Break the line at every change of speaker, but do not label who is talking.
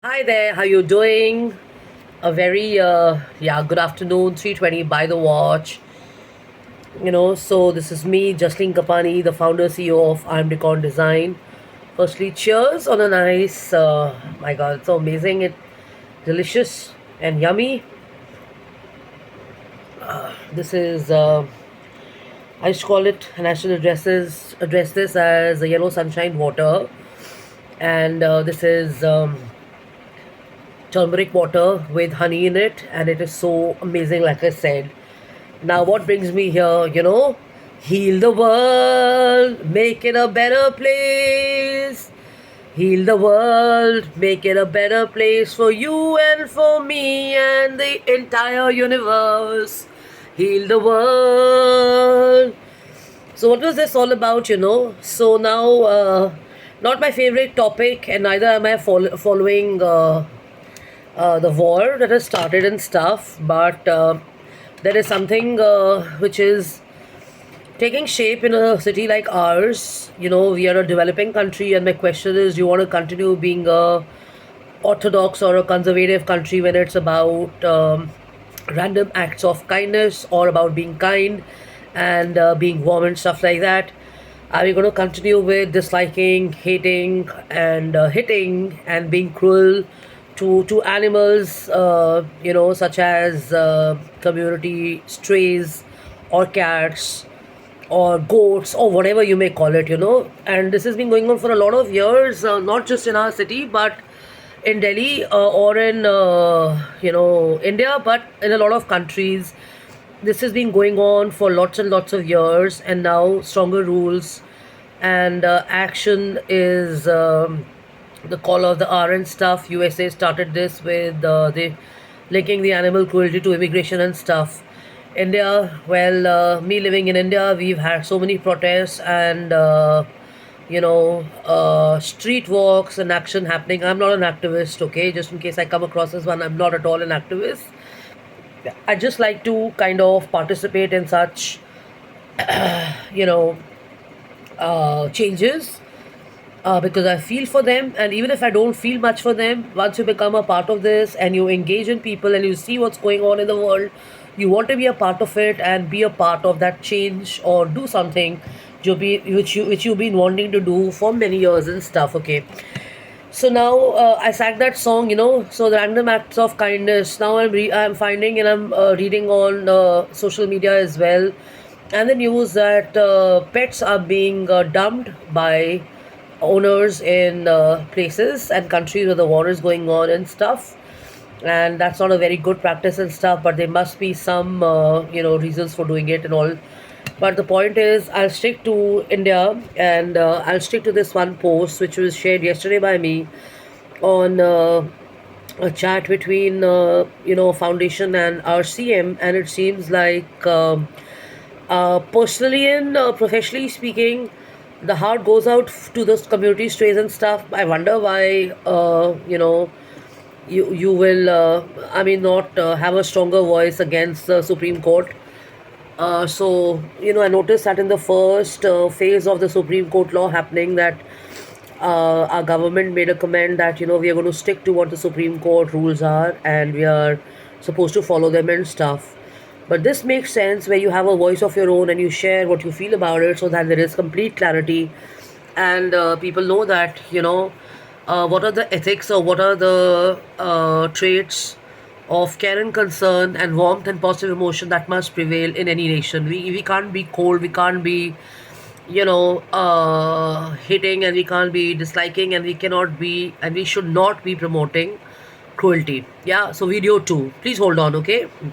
Hi there, how you doing? A very good afternoon, 3:20 by the watch. So this is me, Jaslin Kapani, the founder CEO of I'm Decon Design. Firstly, cheers on a nice my god, it's so amazing, it delicious and yummy. This is I should call it, and I should address this as a yellow sunshine water. And this is turmeric water with honey in it, and it is so amazing, like I said. Now, what brings me here, heal the world, make it a better place. Heal the world, make it a better place for you and for me and the entire universe. Heal the world. So, what was this all about, So, now, not my favorite topic, and neither am I following the war that has started and stuff, but there is something which is taking shape in a city like ours. We are a developing country, and my question is, do you want to continue being a orthodox or a conservative country when it's about random acts of kindness or about being kind and being warm and stuff like that? Are we going to continue with disliking, hating, and hitting and being cruel to animals, such as community strays or cats or goats or whatever you may call it, And this has been going on for a lot of years, not just in our city, but in Delhi or in, India, but in a lot of countries. This has been going on for lots and lots of years, and now stronger rules and action is the call of the hour and stuff. USA started this with the linking the animal cruelty to immigration and stuff. India, well, me living in India, we've had so many protests and street walks and action happening. I'm not an activist, okay? Just in case I come across as one, I'm not at all an activist. I just like to kind of participate in such, you know, changes because I feel for them. And even if I don't feel much for them, once you become a part of this and you engage in people and you see what's going on in the world, you want to be a part of it and be a part of that change or do something which you've been wanting to do for many years and stuff. Okay. So now I sang that song, So the random acts of kindness. Now I'm finding and I'm reading on social media as well, and the news that pets are being dumped by owners in places and countries where the war is going on and stuff. And that's not a very good practice and stuff. But there must be some reasons for doing it and all. But the point is, I'll stick to India, and I'll stick to this one post which was shared yesterday by me on a chat between foundation and RCM, and it seems like personally and professionally speaking, the heart goes out to those community strays and stuff. I wonder why you will not have a stronger voice against the Supreme Court. I noticed that in the first phase of the Supreme Court law happening, that our government made a comment that, we are going to stick to what the Supreme Court rules are and we are supposed to follow them and stuff. But this makes sense where you have a voice of your own and you share what you feel about it so that there is complete clarity and people know that, what are the ethics or what are the traits of care and concern and warmth and positive emotion that must prevail in any nation. We can't be cold, we can't be, hitting, and we can't be disliking, and we cannot be, and we should not be promoting cruelty. Yeah, so video 2. Please hold on, okay?